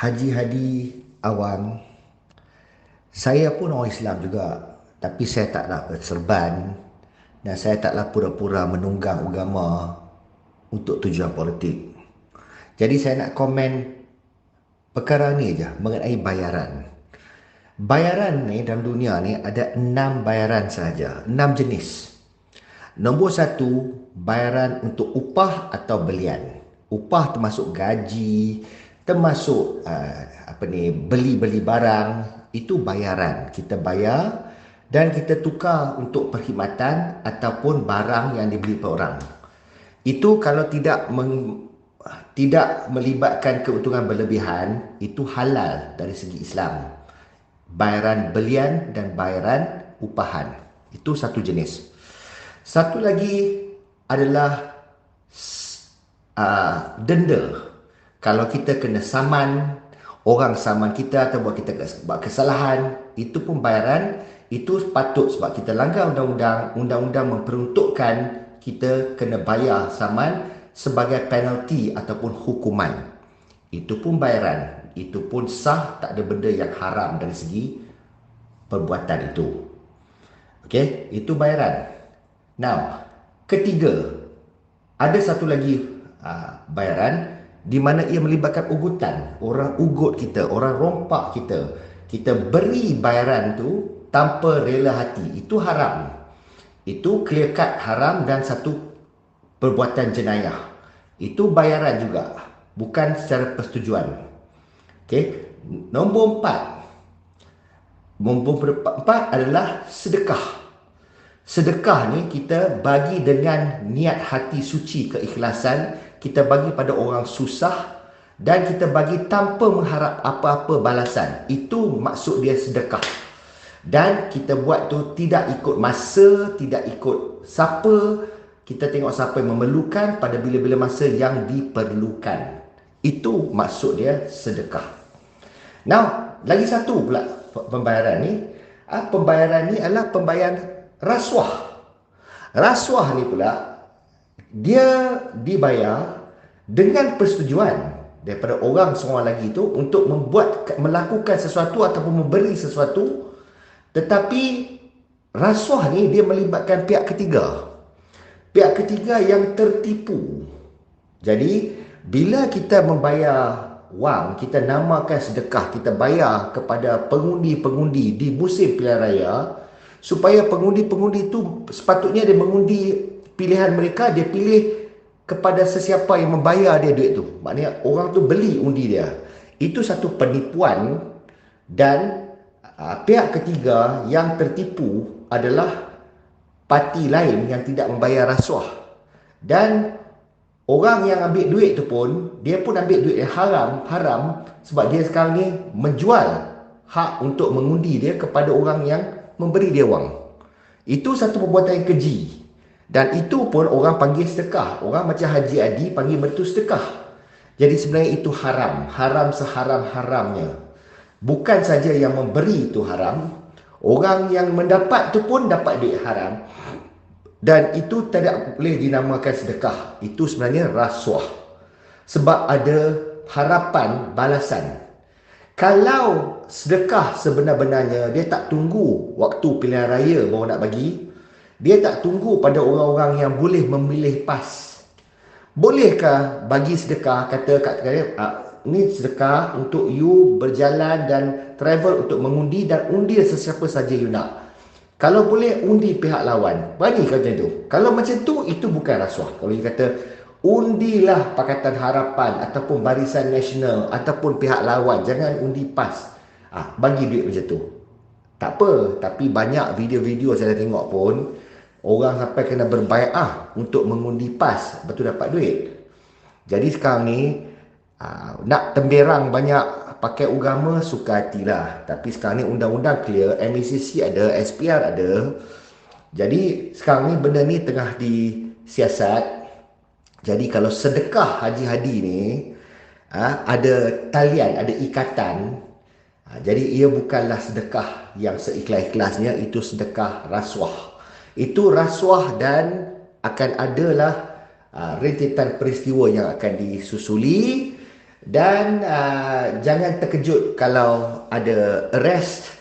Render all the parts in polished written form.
Haji Hadi awam, saya pun orang Islam juga, tapi saya taklah berserban dan saya taklah pura-pura menunggang agama untuk tujuan politik. Jadi saya nak komen perkara ni aja mengenai bayaran. Bayaran ni dalam dunia ni ada 6 bayaran sahaja, 6 jenis. Nombor satu, bayaran untuk upah atau belian. Upah termasuk gaji, termasuk beli-beli barang, itu bayaran. Kita bayar dan kita tukar untuk perkhidmatan ataupun barang yang dibeli per orang. Itu kalau tidak melibatkan keuntungan berlebihan, itu halal dari segi Islam. Bayaran belian dan bayaran upahan. Itu satu jenis. Satu lagi adalah denda. Kalau kita kena saman, orang saman kita atau buat kita buat kesalahan, itu pun bayaran. Itu patut sebab kita langgar undang-undang. Undang-undang memperuntukkan kita kena bayar saman sebagai penalti ataupun hukuman. Itu pun bayaran. Itu pun sah, tak ada benda yang haram dari segi perbuatan itu. Okey, itu bayaran. Now, ketiga, ada satu lagi bayaran di mana ia melibatkan ugutan. Orang ugut kita, orang rompak kita. Kita beri bayaran tu tanpa rela hati. Itu haram. Itu clear cut haram dan satu perbuatan jenayah. Itu bayaran juga, bukan secara persetujuan. Okey, nombor empat. Nombor empat adalah sedekah. Sedekah ni kita bagi dengan niat hati suci, keikhlasan. Kita bagi pada orang susah dan kita bagi tanpa mengharap apa-apa balasan. Itu maksud dia sedekah. Dan kita buat tu tidak ikut masa, tidak ikut siapa. Kita tengok siapa yang memerlukan pada bila-bila masa yang diperlukan. Itu maksud dia sedekah. Now, lagi satu pula pembayaran ni. Pembayaran ni adalah pembayaran rasuah. Rasuah ni pula, dia dibayar dengan persetujuan daripada orang seorang lagi tu untuk melakukan sesuatu ataupun memberi sesuatu. Tetapi rasuah ni dia melibatkan pihak ketiga. Pihak ketiga yang tertipu. Jadi, bila kita membayar wang, kita namakan sedekah, kita bayar kepada pengundi-pengundi di musim pilihan raya, supaya pengundi-pengundi itu sepatutnya dia mengundi pilihan mereka, dia pilih kepada sesiapa yang membayar dia duit tu. Maknanya orang tu beli undi dia. Itu satu penipuan dan pihak ketiga yang tertipu adalah parti lain yang tidak membayar rasuah. Dan orang yang ambil duit tu pun, dia pun ambil duit yang haram sebab dia sekarang ni menjual hak untuk mengundi dia kepada orang yang memberi dia wang. Itu satu perbuatan yang keji. Dan itu pun orang panggil sedekah. Orang macam Haji Adi panggil betul sedekah. Jadi sebenarnya itu haram. Haram seharam-haramnya. Bukan saja yang memberi itu haram, orang yang mendapat tu pun dapat duit haram. Dan itu tidak boleh dinamakan sedekah. Itu sebenarnya rasuah. Sebab ada harapan balasan. Kalau sedekah sebenar-benarnya, dia tak tunggu waktu pilihan raya baru nak bagi. Dia tak tunggu pada orang-orang yang boleh memilih PAS. Bolehkah bagi sedekah, kata ni sedekah untuk you berjalan dan travel untuk mengundi dan undi sesiapa saja you nak. Kalau boleh undi pihak lawan. Berani kau macam tu. Kalau macam tu, itu bukan rasuah. Kalau dia kata, undilah Pakatan Harapan ataupun Barisan Nasional ataupun pihak lawan. Jangan undi PAS. Bagi duit macam tu. Tak apa. Tapi banyak video-video saya dah tengok pun, orang sampai kena berbaiat untuk mengundi PAS. Lepas tu dapat duit. Jadi sekarang ni, nak temberang banyak pakai agama, suka hatilah. Tapi sekarang ni undang-undang clear, MECC ada, SPR ada. Jadi sekarang ni benda ni tengah disiasat. Jadi kalau sedekah Haji Hadi ni ada talian, ada ikatan. Jadi ia bukanlah sedekah yang seikhlas-ikhlasnya, itu sedekah rasuah. Itu rasuah dan akan adalah rentetan peristiwa yang akan disusuli. Dan jangan terkejut kalau ada arrest,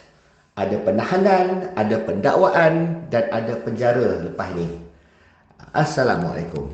ada penahanan, ada pendakwaan dan ada penjara lepas ni. Assalamualaikum.